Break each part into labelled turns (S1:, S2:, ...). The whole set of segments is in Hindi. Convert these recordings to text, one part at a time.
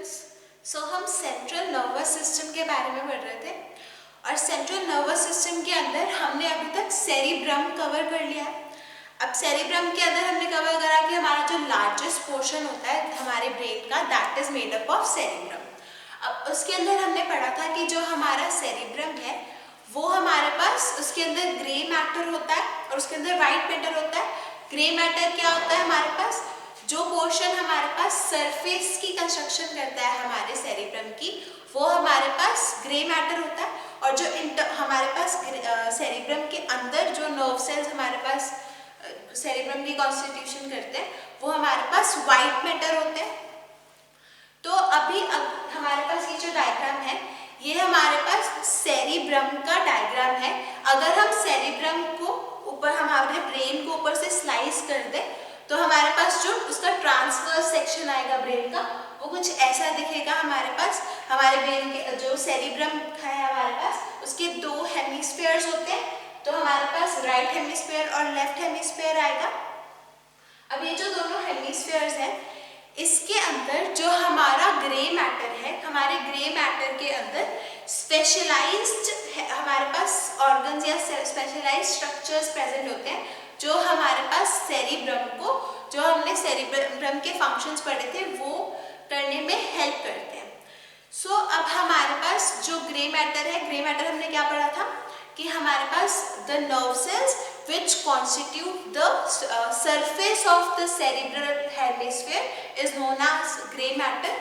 S1: स्टूडेंट्स, हम सेंट्रल नर्वस सिस्टम के बारे में पढ़ रहे थे और सेंट्रल नर्वस सिस्टम के अंदर हमने अभी तक सेरिब्रम कवर कर लिया है। अब सेरिब्रम के अंदर हमने कवर करा कि हमारा जो लार्जेस्ट पोर्शन होता है हमारे ब्रेन का, that is made up of cerebrum. अब उसके अंदर हमने पढ़ा था कि जो हमारा सेरिब्रम है वो हमारे पास, उसके अंदर ग्रे मैटर होता है और उसके अंदर वाइट मैटर होता है। ग्रे मैटर क्या होता है? हमारे पास जो पोर्शन हमारे पास सरफेस की कंस्ट्रक्शन करता है हमारे सेरिब्रम की, वो हमारे पास ग्रे मैटर होता है। और जो हमारे पास सेरिब्रम के अंदर जो नर्व सेल्स हमारे पास सेरिब्रम की कॉन्स्टिट्यूशन करते हैं वो हमारे पास वाइट मैटर होते हैं। तो अभी हमारे पास ये जो डायग्राम है ये हमारे पास सेरिब्रम का डायग्राम है। अगर हम सेरिब्रम को ऊपर, हमारे ब्रेन को ऊपर से स्लाइस कर दें तो हमारे पास जो उसका ट्रांसवर्स सेक्शन आएगा ब्रेन का, वो कुछ ऐसा दिखेगा हमारे पास। हमारे ब्रेन के जो सेरिब्रम है हमारे पास, उसके दो हेमिस्फीयर्स होते हैं। तो हमारे पास राइट हेमिस्फीयर और लेफ्ट हेमिस्फीयर आएगा। अब ये जो दोनों हेमिस्फीयर्स हैं इसके अंदर जो हमारा ग्रे मैटर है, हमारे ग्रे मैटर के अंदर स्पेशलाइज्ड हमारे पास ऑर्गन्स या स्पेशलाइज्ड स्ट्रक्चर्स प्रेजेंट होते हैं जो हमारे पास सेरिब्रम को, जो हमने सेरिब्रम के फंक्शंस पढ़े थे वो करने में हेल्प करते हैं। अब हमारे पास जो ग्रे मैटर है, ग्रे मैटर हमने क्या पढ़ा था कि हमारे पास the nerve cells which constitute the surface of the cerebral hemisphere is known as gray matter.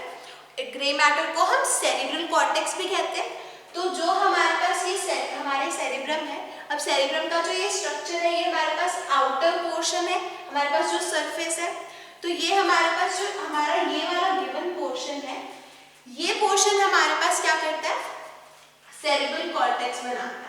S1: Grey matter को हम सेरिब्रल कॉर्टेक्स भी कहते हैं। तो जो हमारे पास ये हमारे सेरिब्रम है, अब सेरिब्रम का जो ये स्ट्रक्चर है ये हमारे पास आउटर पोर्शन है, हमारे पास जो सरफेस है। तो ये हमारे पास जो हमारा ये वाला गिवन पोर्शन है, ये पोर्शन हमारे पास क्या करता है? सेरिब्रल कॉर्टेक्स बनाता है।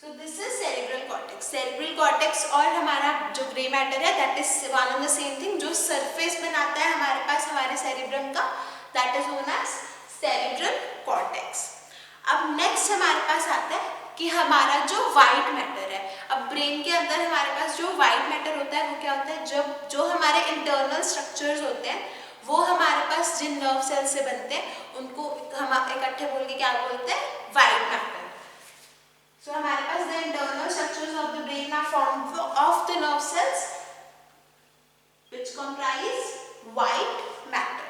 S1: This is cerebral cortex. Cerebral cortex और हमारा जो ग्रे मैटर है that is one and the same thing. जो सरफेस बनाता है हमारे पास हमारे सेरिब्रम का, that is known as cerebral cortex. अब नेक्स्ट हमारे पास आता है कि हमारा जो वाइट मैटर है, अब ब्रेन के अंदर हमारे पास जो वाइट मैटर होता है वो क्या होता है? जब जो हमारे इंटरनल स्ट्रक्चर्स होते हैं वो हमारे पास जिन नर्व सेल से बनते हैं उनको हम इकट्ठे बोल के क्या बोलते हैं? White matter. So हमारे पास the internal structures of the brain are formed of the nerve cells which comprise white matter.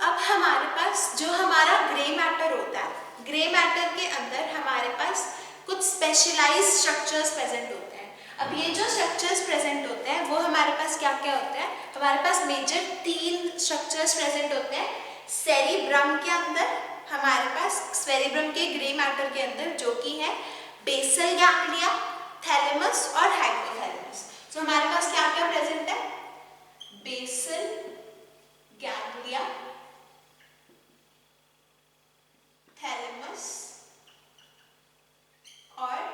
S1: अब हमारे पास जो हमारा ग्रे मैटर होता है, ग्रे मैटर के अंदर हमारे पास कुछ स्पेशलाइज्ड स्ट्रक्चर्स प्रेजेंट होते हैं। अब ये जो स्ट्रक्चर्स प्रेजेंट होते हैं वो हमारे पास क्या क्या होते हैं? हमारे पास मेजर 3 स्ट्रक्चर्स प्रेजेंट होते हैं सेरिब्रम के अंदर। हमारे पास सेरिब्रम के ग्रे मैटर के अंदर जो कि है बेसल गैंग्लिया, थैलेमस और हाइपोथैलेमस। हमारे पास क्या क्या प्रेजेंट है? बेसल गैंग्लिया, थैलेमस और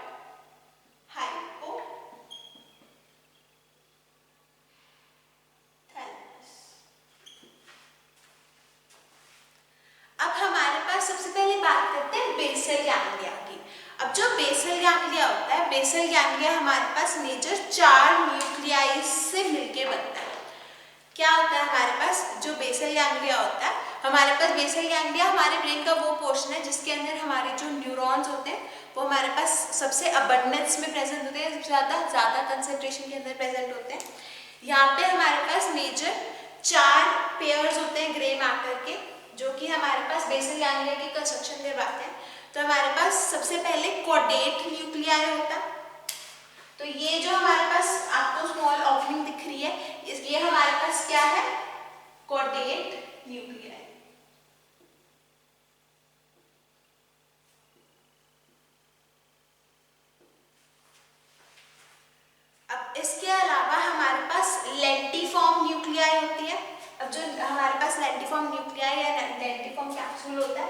S1: सबसे पहले बात करते हैं बेसल गैंग्लिया की। अब जो बेसल गैंग्लिया होता है, बेसल गैंग्लिया हमारे पास मेजर 4 न्यूक्लियाई से मिलके बनता है। क्या होता है हमारे पास जो बेसल गैंग्लिया होता है? हमारे पास बेसल गैंग्लिया हमारे ब्रेन का वो पोर्शन है जिसके अंदर हमारे जो न्यूरॉन्स होते हैं वो हमारे पास सबसे अबंडेंस में प्रेजेंट होते हैं, सबसे ज़्यादा कंसेंट्रेशन के अंदर प्रेजेंट होते हैं। यहाँ पे हमारे पास मेजर 4 पेयर्स होते हैं ग्रे मैटर के जो कि हमारे पास बेसल गैंग्लिया की कंस्ट्रक्शन करवाते हैं। तो हमारे पास सबसे पहले कॉर्डेट न्यूक्लियाई होता है। तो ये जो हमारे पास आपको स्मॉल ओपनिंग दिख रही है, ये हमारे पास क्या है? Chordate nuclei. अब इसके अलावा हमारे पास लेंटिफॉर्म न्यूक्लियाई होती है। अब जो हमारे पास लेंटिफॉर्म न्यूक्लियाई या लेंटिफॉर्म कैप्सूल होता है,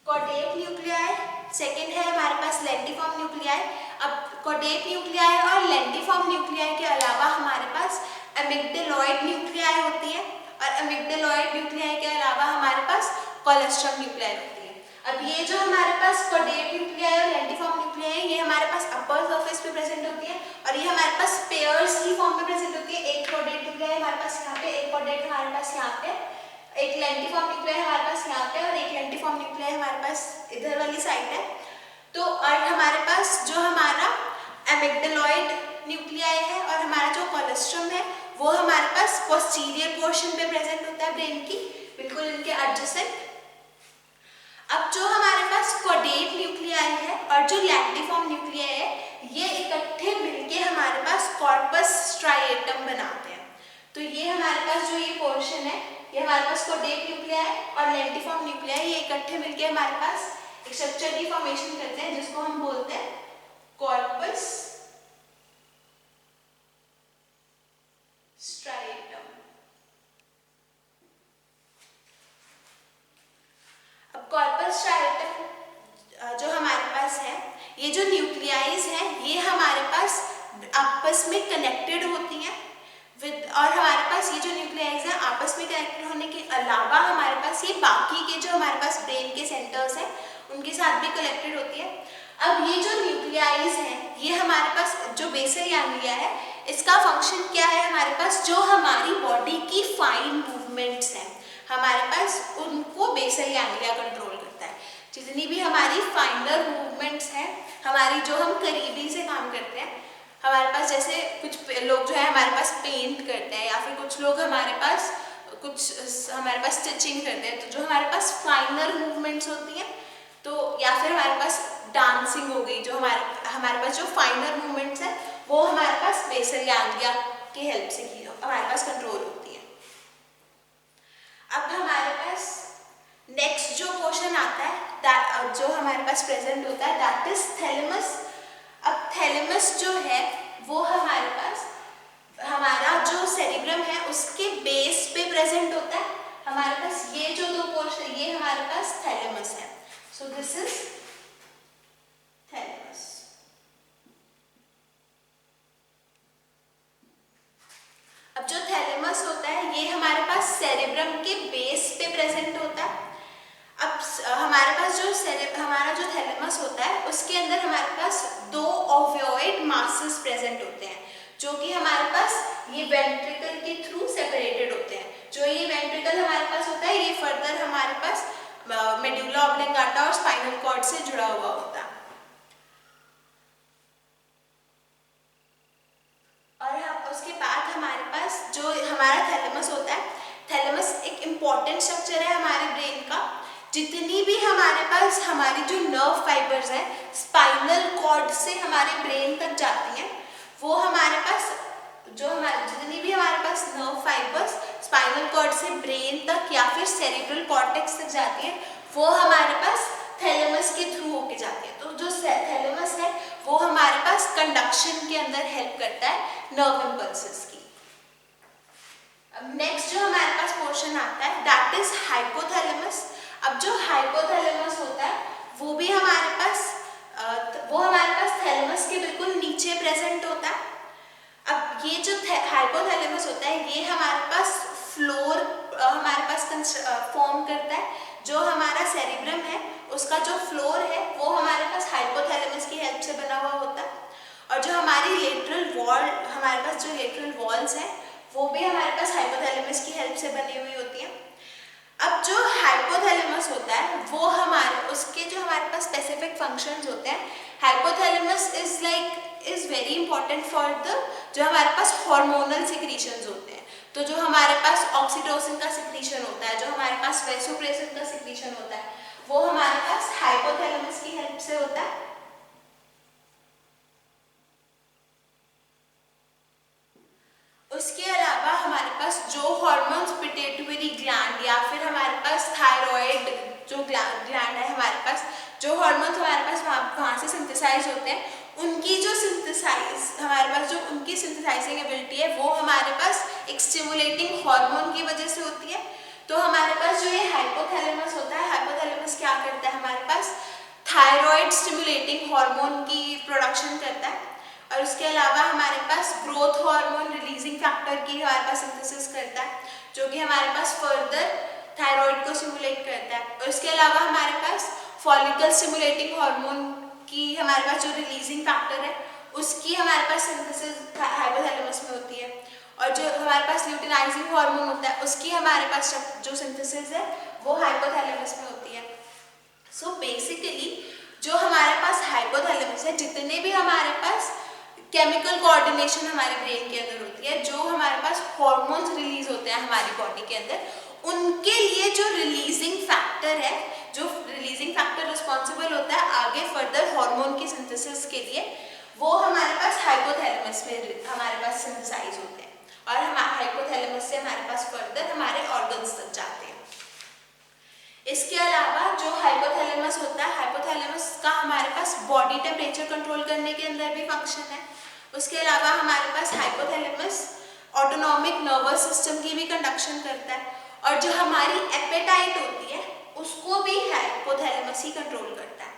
S1: कॉर्डेट न्यूक्लियाई, सेकेंड है हमारे पास लेंटिफॉर्म न्यूक्लियाई। अब कॉर्डेट न्यूक्लियाई और लेंटिफॉर्म न्यूक्लियाई के अलावा हमारे पास एमिग्डालॉइड न्यूक्लियाई होती है, और एमिग्डालॉइड न्यूक्लियाई के अलावा हमारे पास कोलोस्ट्रम न्यूक्लियाई होती है। अब ये जो हमारे पास कॉर्डेट न्यूक्लियाई और लेंटिफॉर्म न्यूक्लियाई ये हमारे पास अपर सरफेस पे प्रेजेंट होती है, और ये हमारे पास पेयर्स की फॉर्म में प्रेजेंट होती है। एक कॉर्डेट न्यूक्लियाई हमारे पास यहाँ पे, एक कॉर्डेट हमारे पास यहाँ पे, एक लेंटिफॉर्म न्यूक्लियाई हमारे पास यहाँ पे, और एक लेंटिफॉर्म न्यूक्लियाई हमारे पास इधर वाली साइड है। तो और हमारे पास जो हमारा एमिग्डालॉइड न्यूक्लियाई है और हमारा जो कोलोस्ट्रम है वो हमारे पास पोस्टीरियर पोर्शन पे प्रेजेंट होता है ब्रेन की, बिल्कुल इनके एडजेसेंट। अब जो हमारे पास कॉर्डेट न्यूक्लियाई है और जो लेंटिफॉर्म न्यूक्लियाई है ये इकट्ठे मिलके हमारे पास कॉर्पस स्ट्राइएटम बनाते हैं। तो ये हमारे पास जो ये पोर्शन है ये हमारे पास कॉर्डेट न्यूक्लियाई और लेंटिफॉर्म न्यूक्लियाई ये इकट्ठे मिलके हमारे पास एक स्ट्रक्चर की फॉर्मेशन करते हैं जिसको हम बोलते हैं कॉर्पस स्ट्राइएटम। अब कॉर्पस स्ट्राइएटम जो हमारे पास है, ये जो न्यूक्लियाइज है ये हमारे पास आपस में कनेक्टेड होती हैं विद, और हमारे पास ये जो न्यूक्लियाइज है आपस में कनेक्टेड होने के अलावा हमारे पास ये बाकी के जो हमारे पास ब्रेन के सेंटर्स हैं उनके साथ भी कनेक्टेड होती है। अब ये जो न्यूक्लियाइज है ये हमारे पास जो बेसल गैंग्लिया है इसका फंक्शन क्या है, हमारे पास जो हमारी बॉडी की फाइन मूवमेंट्स हैं हमारे पास उनको बेसल गैंग्लिया कंट्रोल करता है। जितनी भी हमारी फाइनर मूवमेंट्स हैं हमारी, जो हम करीबी से काम करते हैं, हमारे पास जैसे कुछ लोग जो है हमारे पास पेंट करते हैं या फिर कुछ लोग हमारे पास स्टिचिंग करते हैं, तो जो हमारे पास फाइनर मूवमेंट्स होती हैं, तो या फिर हमारे पास डांसिंग हो गई, जो हमारे पास जो फाइनर मूवमेंट्स हैं वो हमारे पास बेसल गैंग्लिया की हेल्प से की हमारे पास कंट्रोल होती है। अब हमारे पास नेक्स्ट जो पोर्शन आता है जो हमारे पास प्रेजेंट होता है दैट इज थैलेमस। अब थैलेमस जो है वो हमारे पास हमारा जो सेरिब्रम है उसके बेस पे प्रेजेंट होता है। हमारे पास ये जो दो पोर्शन ये हमारे पास थैलेमस है। So this is thalamus. अब जो थैलेमस होता है ये हमारे पास सेरिब्रम के बेस पे प्रेजेंट होता है। अब हमारे पास हमारा जो थैलेमस होता है उसके अंदर हमारे पास दो ओवियोइड मासेस प्रेजेंट होते हैं जो कि हमारे पास ये वेंट्रिकल के थ्रू सेपरेटेड होते हैं। जो ये वेंट्रिकल हमारे पास होता है ये फर्दर हमारे पास मेडुला ऑब्लिंगाटा और स्पाइनल कॉर्ड से जुड़ा हुआ होता है। और उसके बाद हमारे पास जो हमारा थैलेमस होता है, थैलेमस एक इम्पॉर्टेंट स्ट्रक्चर है हमारे ब्रेन का। जितनी भी हमारे पास हमारी जो नर्व फाइबर्स हैं स्पाइनल कॉर्ड से हमारे ब्रेन तक जाती हैं, वो हमारे पास जितनी भी हमारे पास नर्व फाइबर्स स्पाइनल कॉर्ड से ब्रेन तक या फिर सेरिब्रल कॉर्टेक्स तक जाती हैं, वो हमारे पास थैलेमस के थ्रू होके जाती है। तो जो थैलेमस है वो हमारे पास कंडक्शन के अंदर हेल्प करता है नर्व इम्पल्सेस की। अब नेक्स्ट जो हमारे पास पोर्शन आता है दैट इज हाइपोथैलेमस। अब जो हाइपोथैलेमस होता है वो भी हमारे पास थैलेमस के बिल्कुल नीचे प्रेजेंट होता है। अब ये जो हाइपोथैलेमस होता है ये हमारे पास फ्लोर हमारे पास फॉर्म करता है। जो हमारा सेरिब्रम है उसका जो फ्लोर है वो हमारे पास हाइपोथैलेमस की हेल्प से बना हुआ होता है। और जो हमारी लेटरल वॉल हमारे पास जो लेटरल वॉल्स हैं वो भी हमारे पास हाइपोथैलेमस की हेल्प से बनी हुई होती हैं। अब जो हाइपोथैलेमस होता है वो उसके जो हमारे पास स्पेसिफिक फंक्शंस होते हैं, hypothalamus is very important for जो हमारे पास हार्मोनल सिक्रीशंस होते हैं। तो जो हमारे पास ऑक्सीटोसिन का सिक्रीशन होता है, जो हमारे पास वैसोप्रेसिन का सिक्रीशन होता है, वो हमारे पास हाइपोथैलेमस की हेल्प से होता है। उसके अलावा हमारे पास जो हार्मोन्स पिट्यूटरी ग्लैंड या फिर हमारे पास थायराइड जो ग्लैंड है हमारे पास, जो हार्मोन्स हमारे पास वहाँ से सिंथेसाइज होते हैं, उनकी जो उनकी सिंथेसाइजिंग एबिलिटी है वो हमारे पास एक स्टिमुलेटिंग हार्मोन की वजह से होती है। तो हमारे पास जो ये हाइपोथैलेमस होता है, हाइपोथैलेमस क्या करता है, हमारे पास थायराइड स्टिमुलेटिंग हार्मोन की प्रोडक्शन करता है, और उसके अलावा हमारे पास ग्रोथ हार्मोन रिलीजिंग फैक्टर की हमारे पास सिंथेसिस करता है, जो कि हमारे पास फर्दर थायराइड को स्टिमुलेट करता है। और उसके अलावा हमारे पास फॉलिकल स्टिमुलेटिंग हार्मोन की हमारे पास जो रिलीजिंग फैक्टर है उसकी हमारे पास सिंथेसिस हाइपोथैलेमस में होती है, और जो हमारे पास ल्यूटिनाइजिंग हार्मोन होता है उसकी हमारे पास जो सिंथेसिस है वो हाइपोथैलेमस में होती है। सो बेसिकली जो हमारे पास हाइपोथैलेमस है, जितने भी हमारे पास केमिकल कोऑर्डिनेशन हमारे ब्रेन के अंदर होती है, जो हमारे पास हॉर्मोन्स रिलीज होते हैं हमारी बॉडी के अंदर, उनके लिए जो रिलीजिंग फैक्टर है, जो रिलीजिंग फैक्टर रिस्पॉन्सिबल होता है आगे फर्दर हार्मोन की सिंथेसिस के लिए, वो हमारे पास हाइपोथैलेमस में हमारे पास सिंथेसाइज होते हैं, और हमारे हाइपोथैलेमस से हमारे पास फर्दर हमारे ऑर्गन्स तक जाते हैं। इसके अलावा जो हाइपोथैलेमस होता है, हाइपोथैलेमस का हमारे पास बॉडी टेम्परेचर कंट्रोल करने के अंदर भी फंक्शन है। उसके अलावा हमारे पास हाइपोथैलेमस ऑटोनॉमिक नर्वस सिस्टम की भी कंडक्शन करता है, और जो हमारी एपेटाइट होती है उसको भी हाइपोथैलेमस ही कंट्रोल करता है।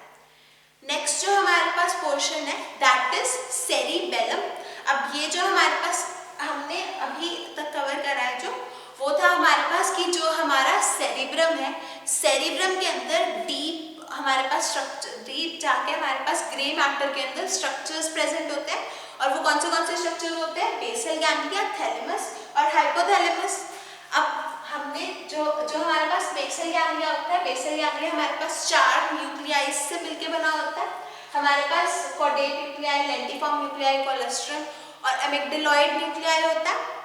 S1: नेक्स्ट जो हमारे पास पोर्शन है दैट इज सेरिबेलम। अब ये जो हमारे पास हमने अभी तक कवर करा है, जो वो था हमारे पास कि जो हमारा सेरिब्रम है, सेरिब्रम के अंदर डीप हमारे पास स्ट्रक्चर, डीप जाके हमारे पास ग्रे मैटर के अंदर स्ट्रक्चर्स प्रेजेंट होते हैं, और वो कौन से स्ट्रक्चर्स होते हैं? बेसल गैंग्लिया, थैलेमस और हाइपोथैलेमस। अब हमने जो हमारे पास बेसल गैंग्लिया होता है, बेसल गैंग्लिया हमारे पास 4 न्यूक्लियाई से मिलके बना होता है। हमारे पास chordate nuclei, lentiform nuclei, colostrum और एमिग्डालॉइड न्यूक्लियाई होता है।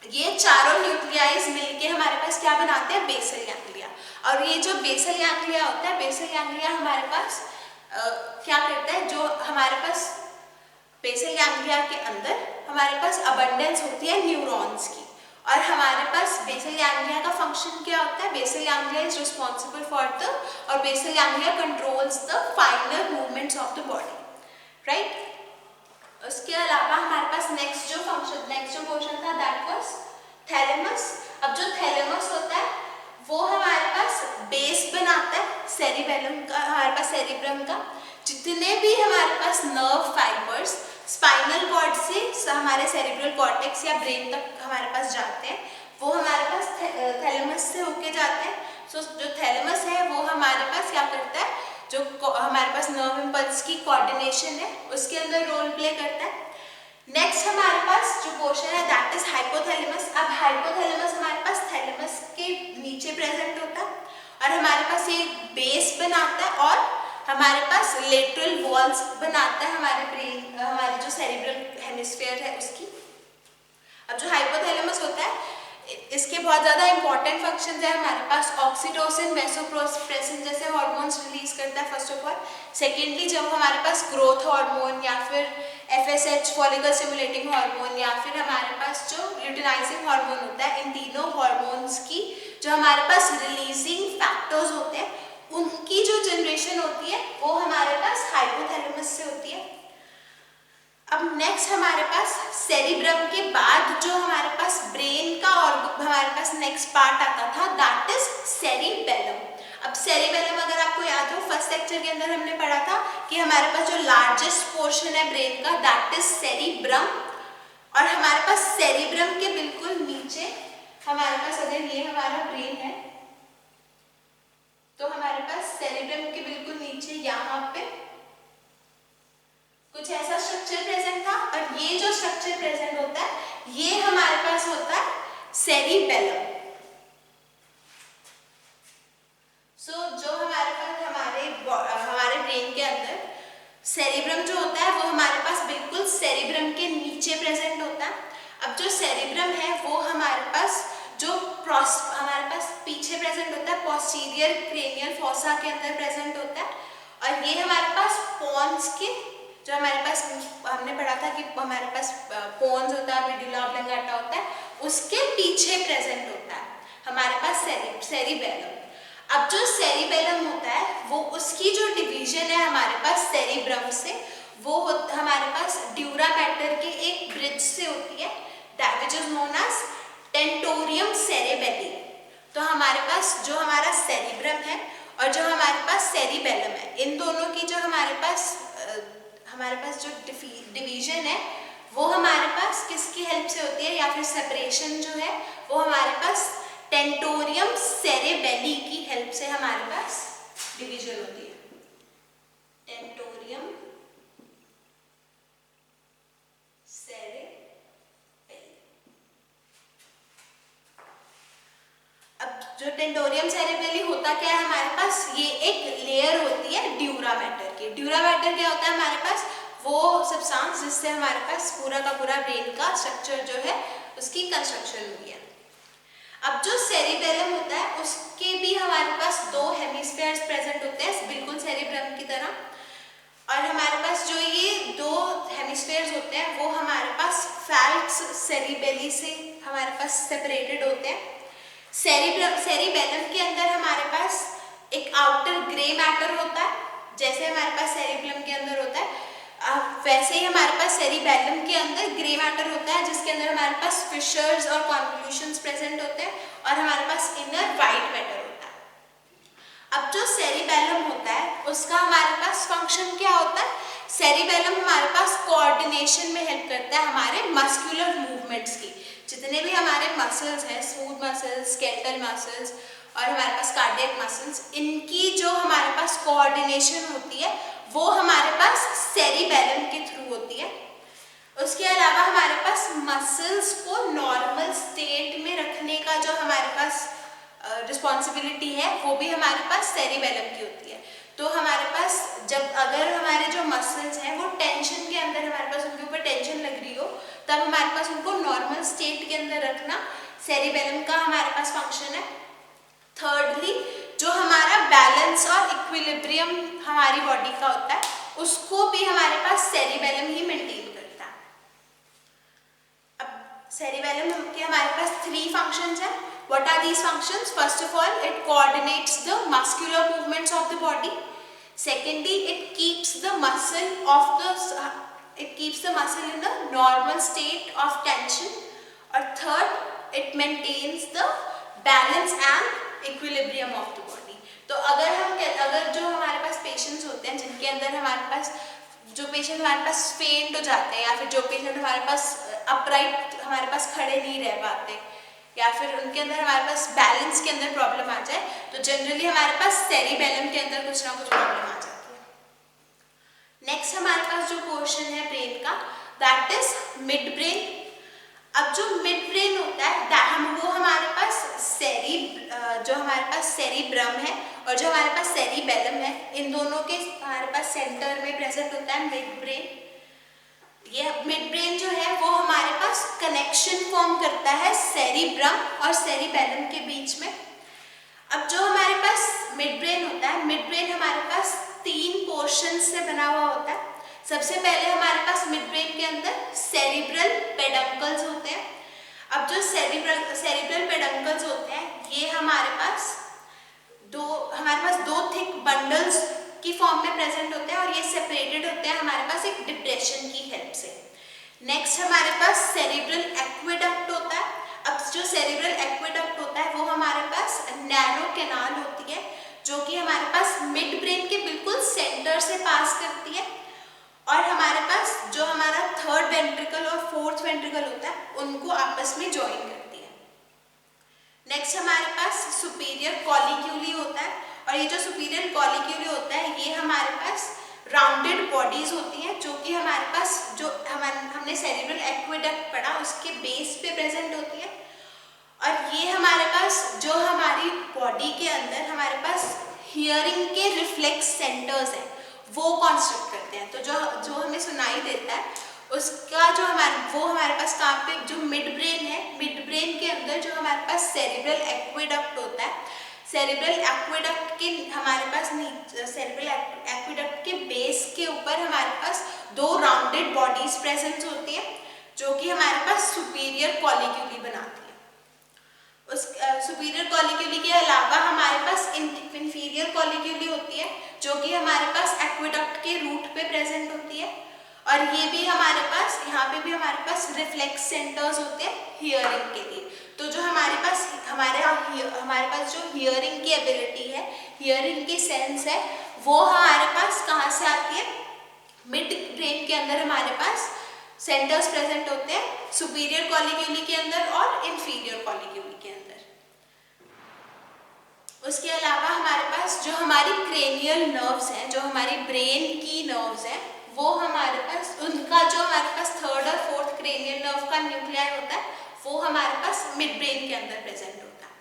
S1: ये चारों न्यूक्लियाइज मिलके हमारे पास क्या बनाते हैं? Basal ganglia. और ये जो बेसल गैंग्लिया होता है, बेसल गैंग्लिया हमारे पास क्या करता है? जो हमारे पास बेसल गैंग्लिया के अंदर हमारे पास अबंडेंस होती है न्यूरॉन्स की, और हमारे पास बेसल गैंग्लिया का फंक्शन क्या होता है? Basal ganglia is responsible for the, और basal ganglia controls the finer movements of the body, right. उसके अलावा हमारे पास नेक्स्ट जो पोर्शन था दैट वाज थैलेमस। अब जो थैलेमस होता है वो हमारे पास बेस बनाता है सेरिबेलम का, हमारे पास सेरिब्रम का। जितने भी हमारे पास नर्व फाइबर्स स्पाइनल कॉर्ड से हमारे सेरिब्रल कॉर्टेक्स या ब्रेन तक हमारे पास जाते हैं, वो हमारे पास थैलेमस से होके जाते हैं। सो जो थैलेमस है वो हमारे पास क्या करता है? जो हमारे पास नर्व इम्पल्स की कोऑर्डिनेशन है उसके अंदर रोल प्ले करता है। नेक्स्ट हमारे पास जो पोर्शन है दैट इज हाइपोथैलेमस। अब हाइपोथैलेमस हमारे पास थैलेमस के नीचे प्रेजेंट होता है, और हमारे पास ये बेस बनाता है, और हमारे पास लेटरल वॉल्स बनाता है हमारे ब्रेन, हमारे जो सेरिब्रल हेमिस्फीयर है उसकी। अब जो हाइपोथैलेमस होता है इसके बहुत ज़्यादा इंपॉर्टेंट फंक्शंस है हमारे पास। ऑक्सीटोसिन, वैसोप्रेसिन जैसे हार्मोन्स रिलीज करता है फर्स्ट ऑफ ऑल। सेकेंडली जब हमारे पास ग्रोथ हार्मोन या फिर FSH फॉलिकल स्टिमुलेटिंग हार्मोन या फिर हमारे पास जो ल्यूटिनाइजिंग हार्मोन होता है, इन तीनों हार्मोन्स की जो हमारे पास रिलीजिंग फैक्टर्स होते हैं उनकी जो जनरेशन होती है वो हमारे पास हाइपोथैलेमस से होती है। अब नेक्स्ट हमारे पास सेरिब्रम के बाद जो हमारे पास ब्रेन का और हमारे पास नेक्स्ट पार्ट आता था दैट इज सेरिबेलम। अब सेरिबेलम अगर आपको याद हो फर्स्ट लेक्चर के अंदर हमने पढ़ा था कि हमारे पास जो लार्जेस्ट पोर्शन है ब्रेन का दैट इज सेरिब्रम, और हमारे पास सेरिब्रम के बिल्कुल नीचे हमारे पास अगर ये हमारा ब्रेन है तो हमारे पास सेरिब्रम के बिल्कुल नीचे यहाँ पे कुछ ऐसा स्ट्रक्चर प्रेजेंट था, और ये जो स्ट्रक्चर प्रेजेंट होता है ये हमारे पास होता है सेरिबेलम। सो जो हमारे पास हमारे ब्रेन के अंदर सेरिब्रम जो होता है वो हमारे पास बिल्कुल सेरिब्रम के नीचे प्रेजेंट होता है। अब जो सेरिब्रम है वो हमारे पास जो हमारे पास पीछे प्रेजेंट होता है, पोस्टीरियर क्रेनियल फोसा के अंदर प्रेजेंट होता है, और ये हमारे पास पोन्स के जो हमारे पास हमने पढ़ा था कि हमारे पास पोन्स होता है, मेडुला ऑब्लिंगाटा होता है, उसके पीछे प्रेजेंट होता है हमारे पास सेरिबेलम। अब जो सेरिबेलम होता है वो उसकी जो डिवीजन है हमारे पास सेरिब्रम से वो हमारे पास ड्यूरा मैटर के एक ब्रिज से होती है which is known as tentorium cerebelli. तो हमारे पास जो हमारा सेरिब्रम है और जो हमारे पास सेरिबेलम है, इन दोनों की जो हमारे पास जो डिवीजन है वो हमारे पास किसकी हेल्प से होती है, या फिर सेपरेशन जो है वो हमारे पास टेंटोरियम सेरेबेली की हेल्प से हमारे पास डिवीजन होती है। टेंटोरियम सेरेबेली। अब जो टेंटोरियम सेरेबेली होता क्या है हमारे पास, ये एक लेयर होती है ड्यूरा मैटर की। ड्यूरा मैटर क्या होता है हमारे पास, वो सब्सटेंस जिससे हमारे पास पूरा का पूरा ब्रेन का स्ट्रक्चर जो है उसकी कंस्ट्रक्शन हुई है। अब जो सेरिबेलम होता है उसके भी हमारे पास दो हेमिस्फेयर्स प्रेजेंट होते हैं बिल्कुल सेरिब्रम की तरह, और हमारे पास जो ये दो हेमिस्फेयर्स होते हैं वो हमारे पास फैल्क्स सेरिबेली से हमारे पास सेपरेटेड होते हैं। सेरिबेलम के अंदर हमारे पास एक आउटर ग्रे मैटर होता है, जैसे हमारे पास सेरिबेलम के अंदर होता है वैसे ही हमारे पास सेरिबेलम के अंदर ग्रे मैटर होता है, जिसके अंदर हमारे पास फिशर्स और कॉन्वोल्यूशंस प्रेजेंट होते हैं, और हमारे पास इनर वाइट मैटर होता है। अब जो सेरिबेलम होता है उसका हमारे पास फंक्शन क्या होता है, सेरिबेलम हमारे पास कोऑर्डिनेशन में हेल्प करता है हमारे मस्कुलर मूवमेंट्स की। जितने भी हमारे मसल्स हैं, स्मूथ मसल्स, स्केलेटल मसल्स और हमारे पास कार्डियक मसल्स, इनकी जो हमारे पास कोऑर्डिनेशन होती है वो हमारे पास सेरिबेलम के थ्रू होती है। उसके अलावा हमारे पास मसल्स को नॉर्मल स्टेट में रखने का जो हमारे पास रिस्पॉन्सिबिलिटी है वो भी हमारे पास सेरिबेलम की होती है। तो हमारे पास जब अगर हमारे जो मसल्स हैं वो टेंशन के अंदर, हमारे पास उनके ऊपर टेंशन लग रही हो, तब हमारे पास उनको नॉर्मल स्टेट के अंदर रखना सेरिबेलम का हमारे पास फंक्शन है। थर्डली, जो हमारा बैलेंस और इक्विलिब्रियम हमारी बॉडी का होता है उसको भी हमारे पास सेरिबेलम ही मेंटेन करता है। अब सेरिबेलम के हमारे पास 3 फंक्शंस हैं। What are these functions? First of all, it coordinates the muscular movements of the body. Secondly, it keeps the muscle in a normal state of tension, और third, it maintains the balance and equilibrium of the body. तो अगर जो हमारे पास पेशेंट्स होते हैं जिनके अंदर जो पेशेंट हमारे पास फेंट हो जाते हैं, या फिर जो पेशेंट हमारे पास अपराइट हमारे पास खड़े नहीं रह पाते, या फिर उनके अंदर हमारे पास बैलेंस के अंदर प्रॉब्लम आ जाए, तो जनरली हमारे पास सेरिबेलम के अंदर कुछ ना कुछ प्रॉब्लम आ जाती है। नेक्स्ट हमारे पास जो पोर्शन है ब्रेन का, दैट इज मिड ब्रेन। अब जो मिड ब्रेन होता है वो हमारे पास सेरिब्रम है और जो हमारे पास सेरिबेलम है, इन दोनों के हमारे पास सेंटर में प्रेजेंट होता है मिड ब्रेन। ये मिड ब्रेन जो है वो हमारे पास कनेक्शन फॉर्म करता है सेरिब्रम और सेरिबेलम के बीच में। अब जो हमारे पास मिड ब्रेन होता है, मिड ब्रेन हमारे पास 3 पोर्शन से बना हुआ होता है। सबसे पहले हमारे पास मिड ब्रेन के अंदर सेरिब्रल पेडंकल्स होते हैं। अब जो सेरिब्रल पेडंकल्स होते हैं ये हमारे पास दो थिक बंडल्स की फॉर्म में प्रेजेंट होते हैं, और ये सेपरेटेड होते हैं हमारे पास एक डिप्रेशन की हेल्प से। नेक्स्ट हमारे पास सेरिब्रल एक्वेडक्ट होता है। अब जो सेरिब्रल एक्वेडक्ट होता है वो हमारे पास नैरो कैनाल होती है, जो कि हमारे पास मिड ब्रेन के बिल्कुल सेंटर से पास करती है, और हमारे पास जो हमारा 3rd वेंट्रिकल और 4th वेंट्रिकल होता है उनको आपस में ज्वाइन करती है। नेक्स्ट हमारे पास सुपीरियर कॉलिक्यूली होता है, और ये जो सुपीरियर कॉलिक्यूली होता है ये हमारे पास राउंडेड बॉडीज होती हैं, जो कि हमारे पास जो हमने सेरिब्रल एक्वेडक्ट पढ़ा उसके बेस पे प्रेजेंट होती है। और ये हमारे पास जो हमारी बॉडी के अंदर हमारे पास हियरिंग के रिफ्लेक्स सेंटर्स हैं वो कॉन्स्ट्रक्ट करते हैं। तो जो हमें सुनाई देता है उसका वो हमारे पास कहाँ पे, जो मिड ब्रेन है, मिड ब्रेन के अंदर जो हमारे पास सेरिब्रल एक्वेडक्ट होता है, सेरिब्रल एक्वेडक्ट के हमारे पास सेरिब्रल एक्वेडक्ट के बेस के ऊपर हमारे पास 2 राउंडेड बॉडीज प्रेजेंट होती हैं, जो कि हमारे पास सुपीरियर कॉलिक्यूली बनाती है। उस सुपीरियर कॉलिक्यूली के अलावा हमारे पास इंफीरियर कॉलिक्यूली होती है, जो कि हमारे पास एक्वेडक्ट के रूट पे प्रेजेंट होती है, और ये भी हमारे पास यहाँ पे भी हमारे पास रिफ्लेक्स सेंटर्स होते हैं हियरिंग के लिए। तो जो हमारे पास जो हियरिंग की एबिलिटी है हियरिंग की सेंस है वो हमारे पास कहाँ से आती है, मिड ब्रेन के अंदर हमारे पास सेंटर्स प्रेजेंट होते हैं, सुपीरियर कॉलिक्यूली के अंदर और इंफीरियर कॉलिक्यूली के अंदर। उसके अलावा हमारे पास जो हमारी क्रेनियल नर्व्स हैं, जो हमारी ब्रेन की नर्व्स हैं, वो हमारे पास उनका जो हमारे पास थर्ड और फोर्थ क्रेनियल नर्व का न्यूक्लियर होता है वो हमारे पास मिड ब्रेन के अंदर प्रेजेंट होता है।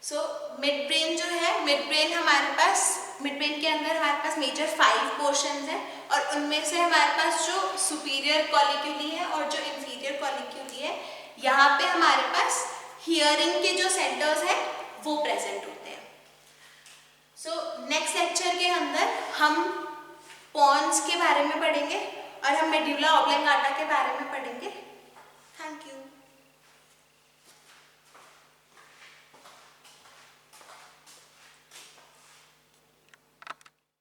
S1: सो मिड ब्रेन जो है, मिड ब्रेन के अंदर हमारे पास मेजर 5 पोर्शंस हैं और उनमें से हमारे पास जो सुपीरियर कॉलिक्यूली है और जो इंफीरियर कॉलिक्यूली है, यहाँ पे हमारे पास हियरिंग के जो सेंटर्स हैं वो प्रेजेंट होते हैं। सो नेक्स्ट लेक्चर के अंदर हम पॉन्स के बारे में पढ़ेंगे और हम मेडुला ऑब्लिंगाटा के बारे में पढ़ेंगे।